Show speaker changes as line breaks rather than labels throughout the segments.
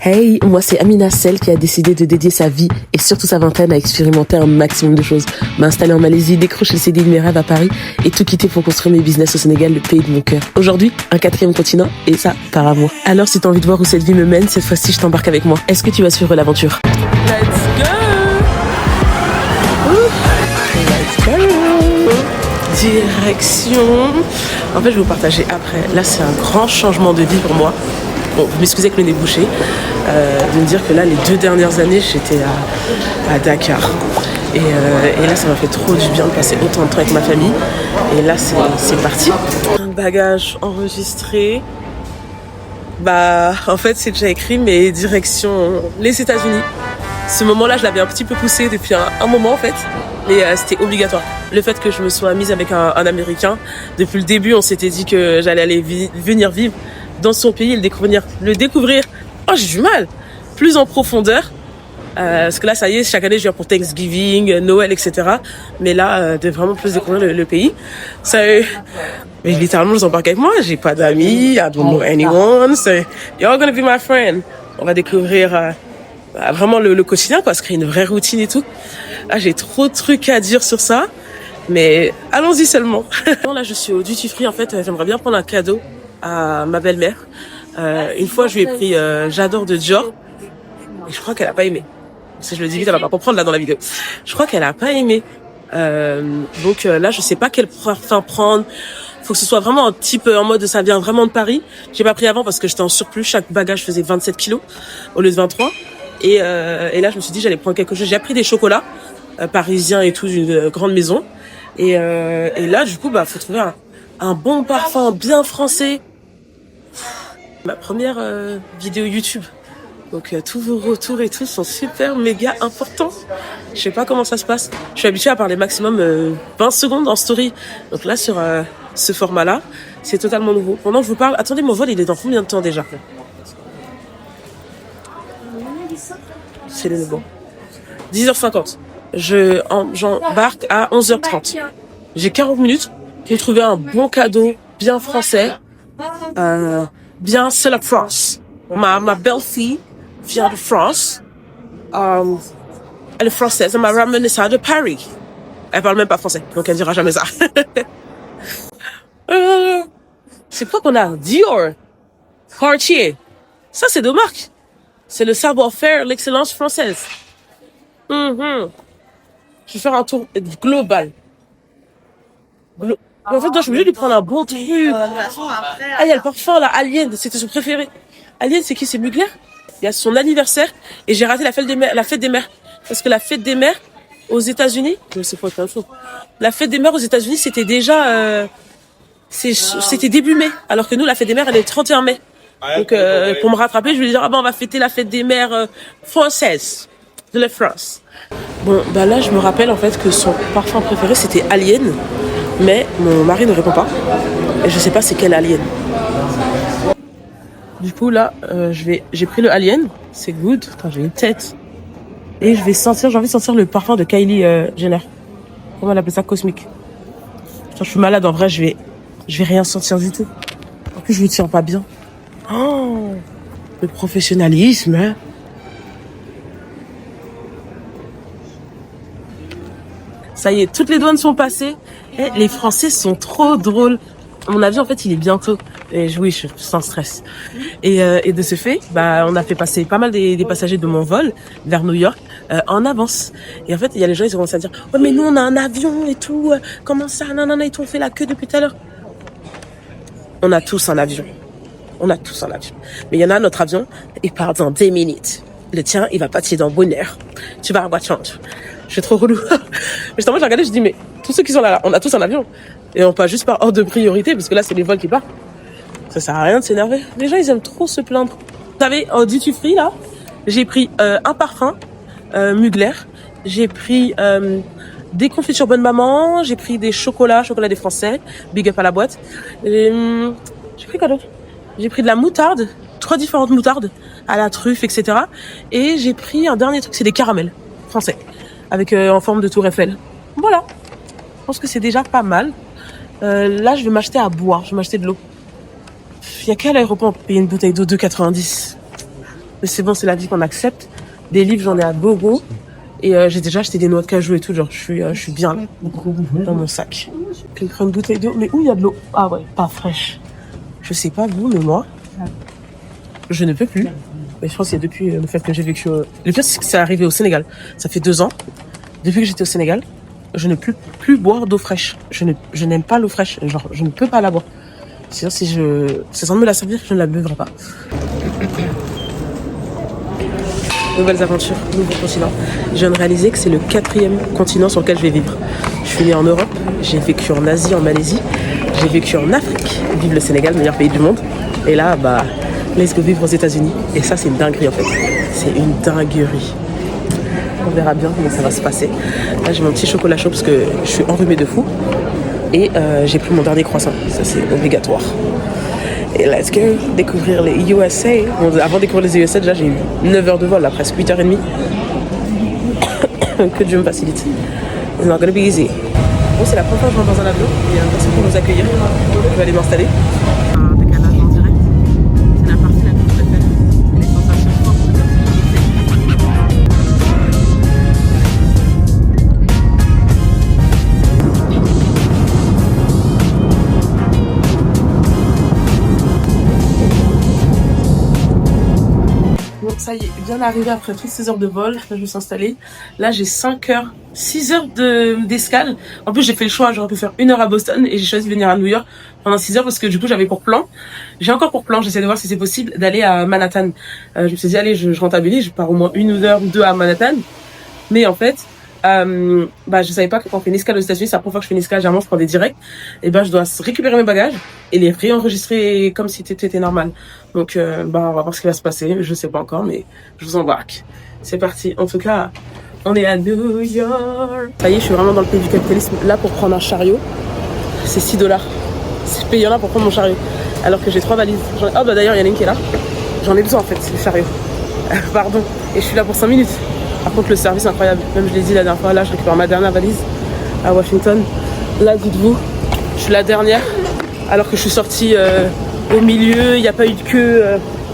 Hey, moi c'est Amina, celle qui a décidé de dédier sa vie et surtout sa vingtaine à expérimenter un maximum de choses. M'installer en Malaisie, décrocher le CDI de mes rêves à Paris et tout quitter pour construire mes business au Sénégal, le pays de mon cœur. Aujourd'hui, un 4e continent et ça, par amour. Alors si t'as envie de voir où cette vie me mène, cette fois-ci je t'embarque avec moi. Est-ce que tu vas suivre l'aventure? Let's go! Let's go! Direction... En fait, je vais vous partager après. Là, c'est un grand changement de vie pour moi. Bon, vous m'excusez avec le nez bouché, de me dire que là, les 2 dernières années, j'étais à Dakar. Et là, ça m'a fait trop du bien de passer autant de temps avec ma famille. Et là, c'est parti. Un bagage enregistré. Bah, en fait, c'est déjà écrit, mais direction les États-Unis. Ce moment-là, je l'avais un petit peu poussé depuis un moment, en fait. Mais c'était obligatoire. Le fait que je me sois mise avec un Américain, depuis le début, on s'était dit que j'allais aller venir vivre dans son pays et le découvrir. Oh, j'ai du mal. Plus en profondeur. Parce que là, ça y est, chaque année, je viens pour Thanksgiving, Noël, etc. Mais là, de vraiment plus découvrir le pays. Ça, mais littéralement, je vous embarque avec moi. J'ai pas d'amis. I don't know anyone. So, you're gonna be my friend. On va découvrir vraiment le quotidien, quoi. Se créer une vraie routine et tout. Là, j'ai trop de trucs à dire sur ça. Mais allons-y seulement. Là, je suis au duty free. En fait, j'aimerais bien prendre un cadeau à ma belle-mère. Une fois, je lui ai pris J'adore de Dior. Et je crois qu'elle a pas aimé. Si je le dis vite, elle va pas comprendre là dans la vidéo. Je crois qu'elle a pas aimé. Donc là, je sais pas quel parfum prendre. Faut que ce soit vraiment un type en mode ça vient vraiment de Paris. J'ai pas pris avant parce que j'étais en surplus. Chaque bagage faisait 27 kilos au lieu de 23. Et là, je me suis dit j'allais prendre quelque chose. J'ai pris des chocolats parisiens et tout d'une grande maison. Et là, du coup, faut trouver un bon parfum bien français. Ma première vidéo YouTube. Donc tous vos retours et tout sont super méga importants. Je sais pas comment ça se passe. Je suis habituée à parler maximum 20 secondes en story. Donc là sur ce format-là, c'est totalement nouveau. Pendant que je vous parle, attendez, mon vol il est dans combien de temps déjà? C'est le bon. 10h50. J'embarque à 11h30. J'ai 40 minutes pour trouver un bon cadeau bien français. Bien, c'est la France. Ma belle-fille vient de France. Elle est française. Elle m'a ramené ça de Paris. Elle parle même pas français, donc elle dira jamais ça. C'est quoi qu'on a? Dior, Cartier. Ça, c'est deux marques. C'est le savoir-faire, l'excellence française. Je vais faire un tour global. En fait, je suis obligée de lui prendre un bon truc. Il y a le parfum, là, Alien, c'était son préféré. Alien, c'est qui? C'est Mugler. Il y a son anniversaire et j'ai raté la fête des mères. Parce que la fête des mères aux États-Unis, je sais pas autre chose. La fête des mères aux États-Unis, c'était déjà, c'était début mai. Alors que nous, la fête des mères, elle est 31 mai. Donc, pour me rattraper, je vais lui dire, on va fêter la fête des mères françaises de la France. Bon, là, je me rappelle en fait que son parfum préféré, c'était Alien. Mais mon mari ne répond pas. Et je sais pas c'est quel Alien. Du coup là, j'ai pris le Alien. C'est good. Attends, j'ai une tête. Et j'ai envie de sentir le parfum de Kylie Jenner. Comment elle appelle ça? Cosmique. Putain, je suis malade en vrai, je vais rien sentir du tout. En plus, je me tiens pas bien. Oh, le professionnalisme, hein. Ça y est, toutes les douanes sont passées. Et les Français sont trop drôles. Mon avion, en fait, il est bientôt. Et oui, je suis sans stress. Et de ce fait, on a fait passer pas mal des passagers de mon vol vers New York en avance. Et en fait, il y a les gens, ils commencent à dire « Ouais, mais nous, on a un avion et tout. Comment ça? Non, ils t'ont fait la queue depuis tout à l'heure. » On a tous un avion. Mais il y en a, notre avion, il part dans 10 minutes. Le tien, il va partir dans bonne heure. Tu vas avoir chance. Je suis trop relou. Justement, j'ai regardé, je dis, mais tous ceux qui sont là, on a tous un avion. Et on passe juste par ordre de priorité, parce que là, c'est les vols qui partent. Ça sert à rien de s'énerver. Les gens, ils aiment trop se plaindre. Vous savez, en duty free, là, j'ai pris un parfum, Mugler. J'ai pris des confitures Bonne Maman. J'ai pris des chocolats des Français. Big up à la boîte. J'ai pris quoi d'autre? J'ai pris de la moutarde, 3 différentes moutardes, à la truffe, etc. Et j'ai pris un dernier truc, c'est des caramels français. Avec en forme de tour Eiffel. Voilà. Je pense que c'est déjà pas mal. Là, je vais m'acheter à boire. Je vais m'acheter de l'eau. Il y a qu'à l'aéroport pour payer une bouteille d'eau 2,90. Mais c'est bon, c'est la vie qu'on accepte. Des livres, j'en ai à gogo. Et j'ai déjà acheté des noix de cajou et tout. Genre, je suis bien là, dans mon sac. J'ai pris une bouteille d'eau. Mais où il y a de l'eau? Ah ouais, pas fraîche. Je sais pas vous, mais moi, je ne peux plus. Mais je pense que c'est depuis le fait que j'ai vécu... Le pire, c'est que c'est arrivé au Sénégal. Ça fait 2 ans. Depuis que j'étais au Sénégal, je ne peux plus boire d'eau fraîche. Je n'aime pas l'eau fraîche. Genre, je ne peux pas la boire. Sinon, c'est sans me la servir, je ne la buvrai pas. Nouvelles aventures, nouveau continent. Je viens de réaliser que c'est le 4e continent sur lequel je vais vivre. Je suis née en Europe, j'ai vécu en Asie, en Malaisie, j'ai vécu en Afrique, vive le Sénégal, meilleur pays du monde. Et là, bah, let's go vivre aux États-Unis. Et ça, c'est une dinguerie en fait. C'est une dinguerie. On verra bien comment ça va se passer. Là, j'ai mon petit chocolat chaud parce que je suis enrhumée de fou. Et j'ai pris mon dernier croissant. Ça, c'est obligatoire. Et let's go découvrir les USA. Bon, avant de découvrir les USA, déjà, j'ai eu 9 heures de vol, là, presque 8h30. Que Dieu me facilite. It's not gonna be easy. Bon, c'est la première fois que je rentre dans un avion. Il y a une personne pour nous accueillir. Je vais aller m'installer. Un décalage en direct. C'est la partie la plus préférée. Et les sensations fortes comme ça y est, bien arrivé après toutes ces heures de vol. Là, je me suis installée. Là, j'ai 6 heures d'escale. En plus, j'ai fait le choix. J'aurais pu faire 1 heure à Boston et j'ai choisi de venir à New York pendant 6 heures parce que du coup, j'avais pour plan. J'ai encore pour plan. J'essaie de voir si c'est possible d'aller à Manhattan. Je me suis dit, allez, je rentabilise. Je pars au moins 1 heure ou 2 à Manhattan. Mais en fait, je savais pas que quand on fait une escale aux États-Unis, c'est la première fois que je fais une escale. Généralement, je prends des directs. Et je dois récupérer mes bagages et les réenregistrer comme si c'était normal. Donc, on va voir ce qui va se passer. Je sais pas encore, mais je vous embarque. C'est parti. En tout cas, on est à New York. Ça y est, je suis vraiment dans le pays du capitalisme. Là, pour prendre un chariot, c'est $6. C'est payant là pour prendre mon chariot. Alors que j'ai 3 valises. D'ailleurs, il y en a une qui est là. J'en ai besoin en fait, le chariot. Pardon. Et je suis là pour 5 minutes. Par contre, le service est incroyable. Même je l'ai dit la dernière fois, là, je récupère ma dernière valise à Washington. Là, dites-vous, je suis la dernière. Alors que je suis sortie au milieu, il n'y a pas eu de queue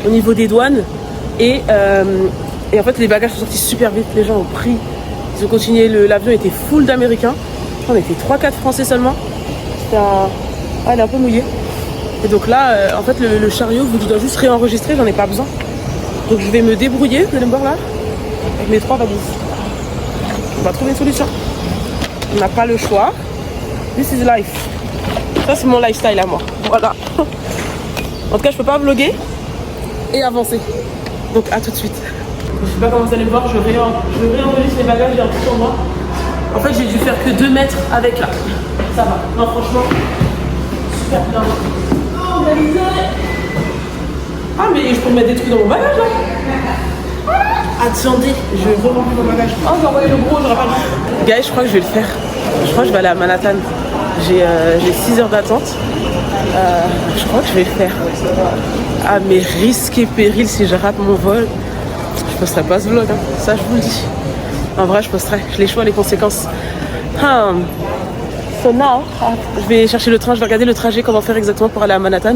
au niveau des douanes. Et en fait, les bagages sont sortis super vite. Les gens ont pris. Ils ont continué. L'avion était full d'Américains. On était 3-4 Français seulement. Elle est un peu mouillée. Et donc là, en fait, le chariot, je dois juste réenregistrer. J'en ai pas besoin. Donc je vais me débrouiller. Vous allez me voir là. Avec mes 3 valises. On va trouver une solution. On n'a pas le choix. This is life. Ça, c'est mon lifestyle à moi. Voilà. En tout cas, je peux pas vlogger et avancer. Donc, à tout de suite. Je sais pas comment vous allez me voir. Je réenregistre les bagages. J'ai un petit sur moi. En fait, j'ai dû faire que 2 mètres avec là. Ça va. Non, franchement, super bien. Ah, mais je peux mettre des trucs dans mon bagage là. Attendez, je vais remplir mon bagage. Oh, j'ai envoyé le gros, j'aurais pas le. Guys, je crois que je vais le faire. Je crois que je vais aller à Manhattan. J'ai 6 heures d'attente. Je crois que je vais le faire. Ah, mais risque et péril si je rate mon vol. Je posterai pas ce vlog, hein. Ça je vous le dis. En vrai, je posterai. Je les choix, les conséquences. So now, je vais chercher le train, je vais regarder le trajet, comment faire exactement pour aller à Manhattan.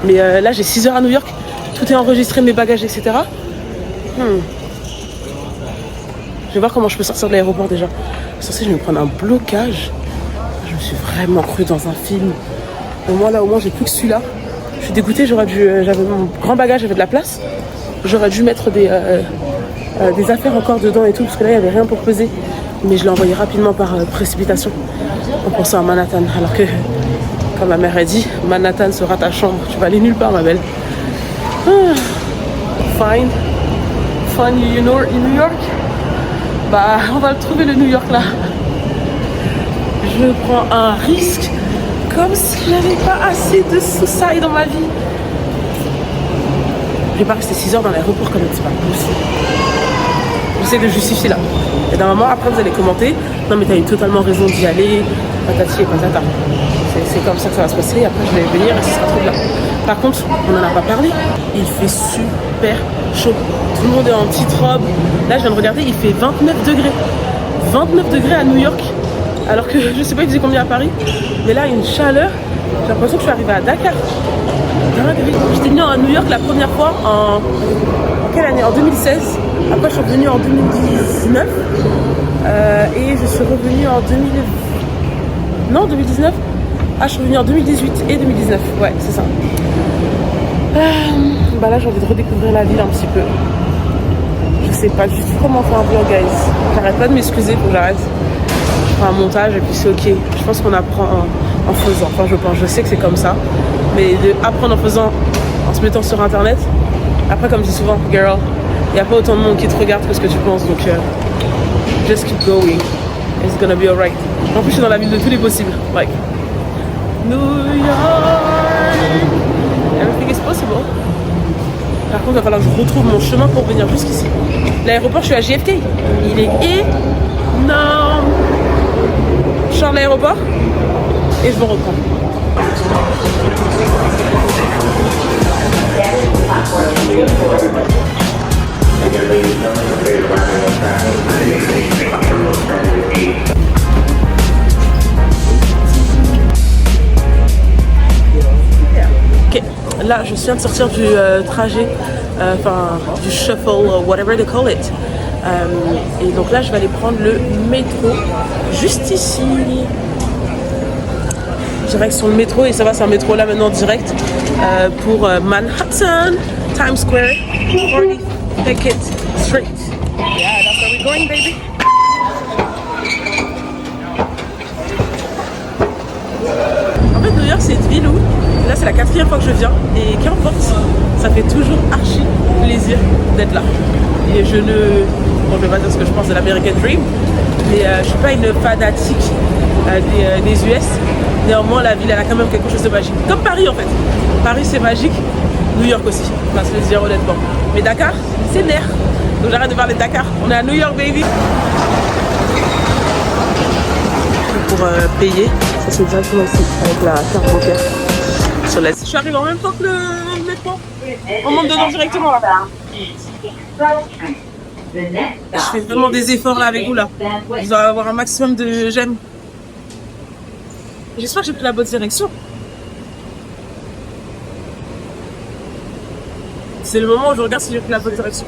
Mais là, j'ai 6 heures à New York. Tout est enregistré, mes bagages, etc. Je vais voir comment je peux sortir de l'aéroport déjà. Censé, je vais me prendre un blocage. Je me suis vraiment cru dans un film. Au moins, j'ai plus que celui-là. Je suis dégoûtée, j'avais mon grand bagage, j'avais de la place. J'aurais dû mettre des affaires encore dedans et tout, parce que là, il n'y avait rien pour peser. Mais je l'ai envoyé rapidement par précipitation, en pensant à Manhattan. Alors que, comme ma mère a dit, Manhattan sera ta chambre. Tu vas aller nulle part, ma belle. Fine, you know, New York. On va le trouver, le New York, là. Je prends un risque comme si j'avais pas assez de suicide dans ma vie. Je vais pas rester 6 heures dans l'aéroport comme c'est pas possible. J'essaie de justifier là. Et d'un moment, après, vous allez commenter. Non, mais t'as eu totalement raison d'y aller. Patati et patata. C'est comme ça que ça va se passer. Après, je vais venir et ce sera trop bien. Par contre, on n'en a pas parlé. Il fait super chaud. Tout le monde est en petite robe. Là, je viens de regarder, il fait 29 degrés. 29 degrés à New York. Alors que je sais pas, il faisait combien à Paris. Mais là, il y a une chaleur. J'ai l'impression que je suis arrivée à Dakar. J'étais venue à New York la première fois en quelle année? En 2016. Après, je suis revenue en 2019. Et je suis revenue en 2000... Non, 2019. Ah, je suis revenue en 2018 et 2019. Ouais, c'est ça. Bah là, j'ai envie de redécouvrir la ville un petit peu. Je sais pas du tout comment faire un vlog, guys. J'arrête pas de m'excuser, faut que j'arrête. Je ferai un montage et puis c'est ok. Je pense qu'on apprend en faisant. Enfin, je sais que c'est comme ça. Mais apprendre en faisant, en se mettant sur internet. Après, comme je dis souvent, girl, il n'y a pas autant de monde qui te regarde que ce que tu penses. Donc, just keep going. It's gonna be alright. En plus, je suis dans la ville de tous les possibles. Like, New York. Everything is possible. Par contre, il va falloir que je retrouve mon chemin pour venir jusqu'ici. L'aéroport, je suis à JFK. Il est énorme. Je sors de l'aéroport et je vous reprends. Ok, là je viens de sortir du trajet, du shuffle, whatever they call it. Et donc là je vais aller prendre le métro juste ici. Direction le métro, et ça va, c'est un métro là maintenant direct pour Manhattan, Times Square, 40 Beckett Street. Yeah, that's where we're going, baby. En fait, New York, c'est une ville où, là, c'est la 4e fois que je viens, et qu'importe, ça fait toujours archi plaisir d'être là. Et je vais pas dire ce que je pense de l'American Dream, mais je suis pas une fanatique des US. Néanmoins, la ville, elle a quand même quelque chose de magique. Comme Paris, en fait. Paris, c'est magique. New York aussi, on va se le dire honnêtement. Mais Dakar, c'est nerf. Donc j'arrête de parler de Dakar. On est à New York, baby. Pour payer, ça c'est directement ici, avec la carte bancaire. Sur la... Je suis arrivée en même temps que le métro. On monte dedans directement là. Je fais vraiment des efforts là avec vous là. Vous allez avoir un maximum de j'aime. J'espère que j'ai pris la bonne direction. C'est le moment où je regarde si j'ai pris la bonne direction.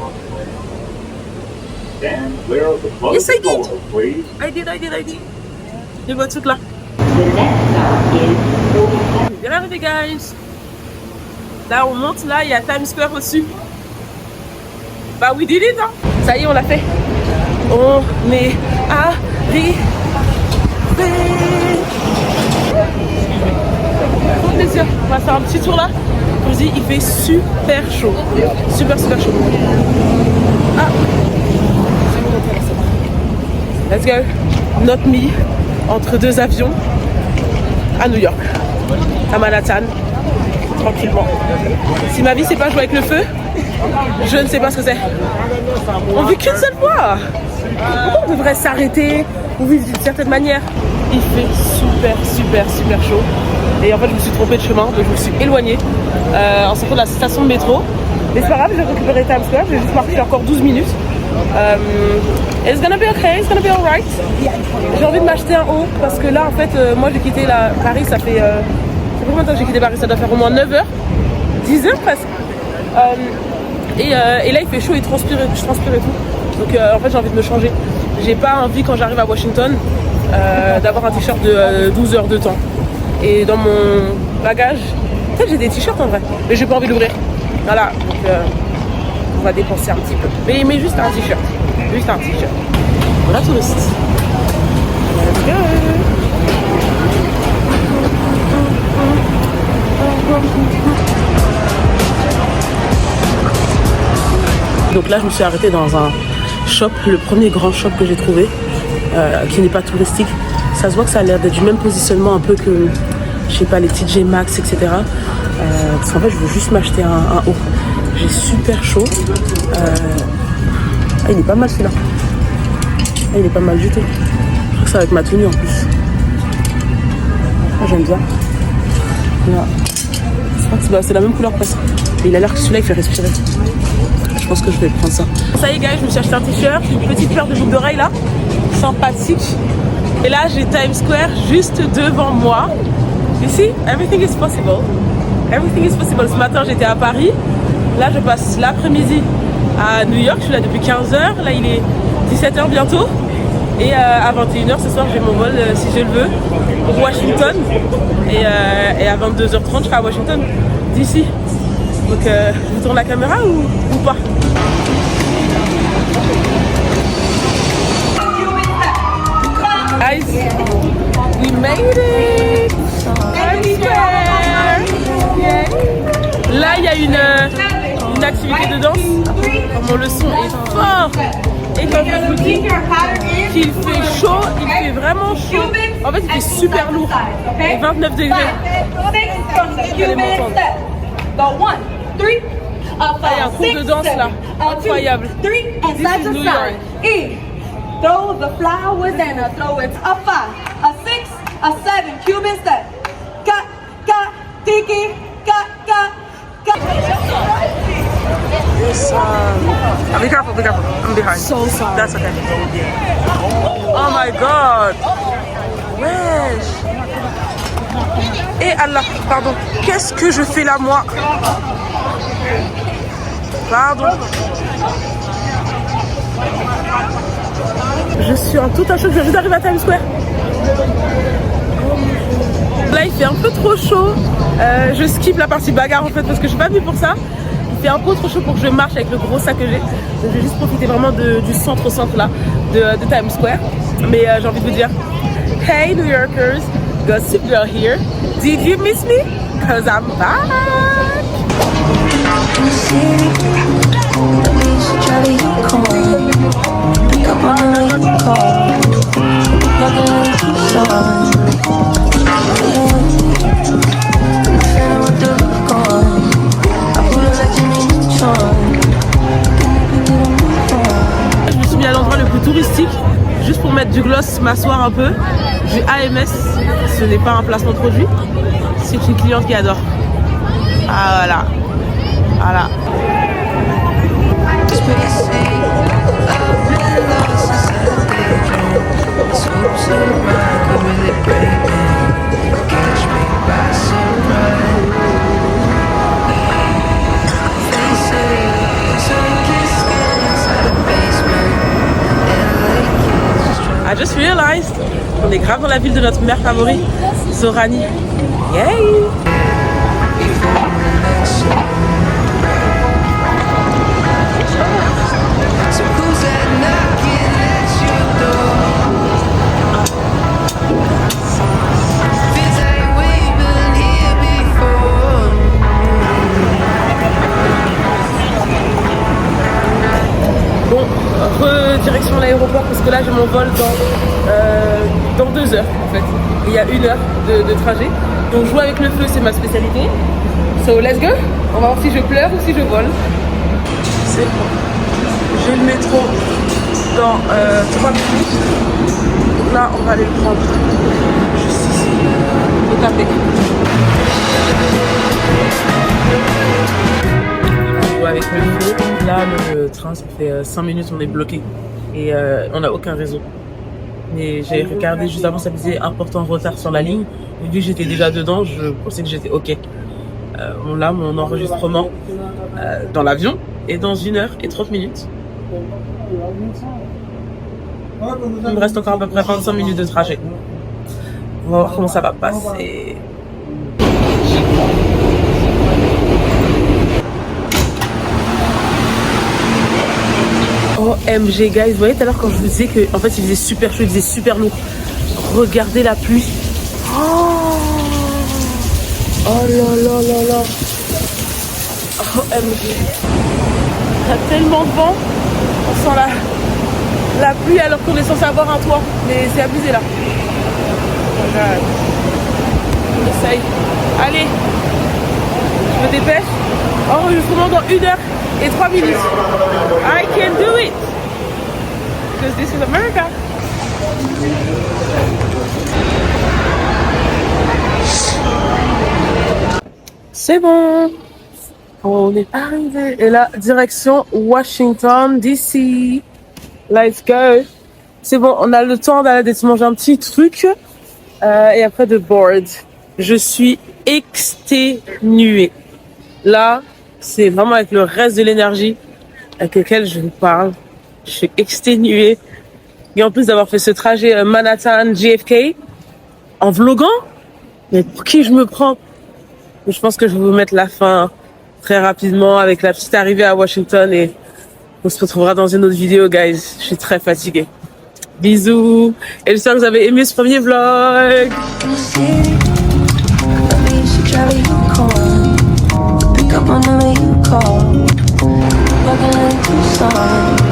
Yes, I did. I did. Les voitures là. Bien arrivé, guys. Là, on monte, là, il y a Times Square au-dessus. Bah, we did it, hein. Ça y est, on l'a fait. On est arrivé. Trop plaisir. On va faire un petit tour là. Comme je dis, il fait super chaud. Super chaud. Ah. Let's go. Not me. Entre deux avions. À New York. À Manhattan. Tranquillement. Si ma vie c'est pas jouer avec le feu, je ne sais pas ce que c'est. On vit qu'une seule fois. Pourquoi on devrait s'arrêter ou vivre d'une certaine manière? Il fait super chaud. Et en fait, je me suis trompée de chemin, donc je me suis éloignée en sortant de la station de métro. Mais c'est pas grave, j'ai récupéré Times Square, j'ai juste marché encore 12 minutes. It's gonna be okay, it's gonna be alright. J'ai envie de m'acheter un haut parce que là, en fait, moi j'ai quitté Paris, ça fait combien de temps que j'ai quitté Paris? Ça doit faire au moins 9 heures, 10 heures presque. Et là, il fait chaud, je transpire et tout. Donc en fait, j'ai envie de me changer. J'ai pas envie, quand j'arrive à Washington, d'avoir un t-shirt de 12 heures de temps. Et dans mon bagage, peut-être j'ai des t-shirts en vrai, mais j'ai pas envie d'ouvrir. Voilà, donc on va dépenser un petit peu. Mais juste un t-shirt. Juste un t-shirt. Voilà, touriste. Let's go. Donc là, je me suis arrêtée dans un shop, le premier grand shop que j'ai trouvé, qui n'est pas touristique. Ça se voit que ça a l'air d'être du même positionnement un peu que, je sais pas, les TJ Maxx, etc. Parce qu'en fait, je veux juste m'acheter un haut. J'ai super chaud. Ah, il est pas mal celui-là. Ah, il est pas mal du tout. Je crois que c'est avec ma tenue en plus. Ah, j'aime bien. Là. Je crois que c'est la même couleur presque. Mais il a l'air que celui-là, il fait respirer. Je pense que je vais prendre ça. Ça y est, guys, je me suis acheté un t-shirt, une petite paire de boucles d'oreilles là. Sympathique. Et là, j'ai Times Square juste devant moi. Ici, everything is possible. Everything is possible. Ce matin, j'étais à Paris. Là, je passe l'après-midi à New York. Je suis là depuis 15h. Là, il est 17h bientôt. Et à 21h ce soir, j'ai mon vol, si je le veux, pour Washington. Et à 22h30, je serai à Washington, d'ici. Donc, je vous tourne la caméra ou pas? Guys, we made it! Yeah. Là, il y a une activité de danse. Comment le son est fort! Et quand je vous dis qu'il fait chaud, il fait vraiment chaud. En fait, il fait super lourd. Et 29 degrés. Vous allez m'entendre. Ah, il y a un cours de danse là. Incroyable. This is New York.
Throw the flowers and throw it a 5, a 6, a 7, Cuban step. Ka, ka, tiki, ka, ka, ka.
Yes, be careful, be careful. I'm behind.
So sorry.
That's okay. Oh my god. Wesh. Et Allah, pardon. Qu'est-ce que je fais là, moi? Pardon. Je suis en tout un choc, je viens juste d'arriver à Times Square. Là il fait un peu trop chaud. Je skip la partie bagarre en fait parce que je suis pas venue pour ça. Il fait un peu trop chaud pour que je marche avec le gros sac que j'ai. Donc je vais juste profiter vraiment du centre là de Times Square. Mais j'ai envie de vous dire, hey New Yorkers, Gossip Girl here. Did you miss me? Cause I'm back. Je me suis mis à l'endroit le plus touristique juste pour mettre du gloss, m'asseoir un peu. Du AMS, ce n'est pas un placement de produit, c'est une cliente qui adore. Ah voilà, voilà. I just realized qu'on est grave dans la ville de notre mère favorite, Zorani. Yay! Direction l'aéroport parce que là j'ai mon vol dans 2 heures en fait. Il y a 1 heure de trajet. Donc jouer avec le feu c'est ma spécialité. So let's go. On va voir si je pleure ou si je vole. C'est bon. J'ai le métro dans 3 minutes. Donc là on va aller le prendre juste ici. Faut taper. Avec le feu, là le train ça fait 5 minutes on est bloqué et on n'a aucun réseau. Mais j'ai regardé juste avant, ça me disait important retard sur la ligne. Et vu que j'étais déjà dedans, je pensais que j'étais ok. Là mon enregistrement dans l'avion est dans 1 heure et 30 minutes. Il me reste encore à peu près 25 minutes de trajet. On va voir comment ça va passer. OMG guys, vous voyez tout à l'heure quand je vous disais que en fait il faisait super chaud, il faisait super lourd. Regardez la pluie. Oh là là là là. OMG. Il y a tellement de vent. On sent la pluie alors qu'on est censé avoir un toit. Mais c'est abusé là. Regarde. On essaye. Allez. Je me dépêche. Enregistrement dans 1 heure et 3 minutes. I can do it. Because this is America. C'est bon. On est arrivé. Et là, direction Washington DC. Let's go. C'est bon, on a le temps d'aller se manger un petit truc. Et après de board. Je suis exténuée. Là, c'est vraiment avec le reste de l'énergie avec lequel je vous parle. Je suis exténuée. Et en plus d'avoir fait ce trajet Manhattan-JFK en vloguant, mais pour qui je me prends? Je pense que je vais vous mettre la fin très rapidement avec la petite arrivée à Washington et on se retrouvera dans une autre vidéo, guys. Je suis très fatiguée. Bisous. Et j'espère que vous avez aimé ce premier vlog. Pick up on the way you call. Walking like two songs.